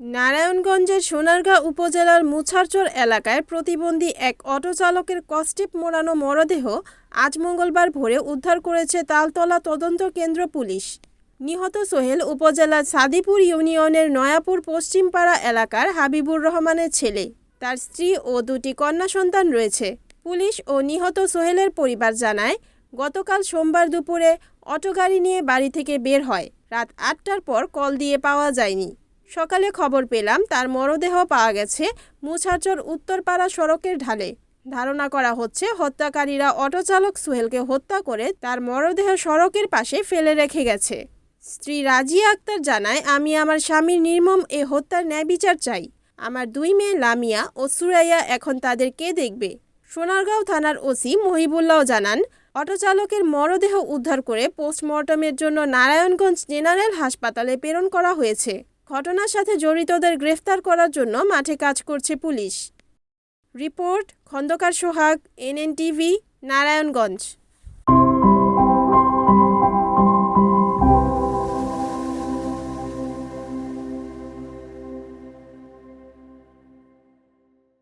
নারায়ণগঞ্জের সোনারগাঁ উপজেলার মুছারচর এলাকায় প্রতিবন্ধী এক অটোচালকের কষ্টেপ মোড়ানো মরদেহ আজ মঙ্গলবার ভোরে উদ্ধার করেছে তালতলা তদন্ত কেন্দ্র পুলিশ। নিহত সোহেল উপজেলার সাদিপুর ইউনিয়নের নয়াপুর পশ্চিমপাড়া এলাকার হাবিবুর রহমানের ছেলে। তার স্ত্রী ও দুটি কন্যা সন্তান রয়েছে। পুলিশ ও নিহত সোহেলের পরিবার জানায়, গতকাল সোমবার দুপুরে অটোগাড়ি নিয়ে বাড়ি থেকে বের হয়। রাত ৮টার পর কল দিয়ে পাওয়া যায়নি। সকালে খবর পেলাম তার মরদেহ পাওয়া গেছে মুছারচর উত্তরপাড়া সড়কের ঢালে। ধারণা করা হচ্ছে হত্যাকারীরা অটোচালক সোহেলকে হত্যা করে তার মরদেহ সড়কের পাশে ফেলে রেখে গেছে। স্ত্রী রাজিয়া আক্তার জানায়, আমি আমার স্বামীর নির্মম এ হত্যার ন্যায় বিচার চাই। আমার দুই মেয়ে লামিয়া ও সুরাইয়া এখন তাদের কে দেখবে। সোনারগাঁও থানার ওসি মহিবুল্লাহ জানান, অটোচালকের মরদেহ উদ্ধার করে পোস্টমর্টমের জন্য নারায়ণগঞ্জ জেনারেল হাসপাতালে প্রেরণ করা হয়েছে। ঘটনার সাথে জড়িতদের গ্রেফতার করার জন্য মাঠে কাজ করছে পুলিশ। রিপোর্ট খন্দকার সোহাগ, NNTV, নারায়ণগঞ্জ।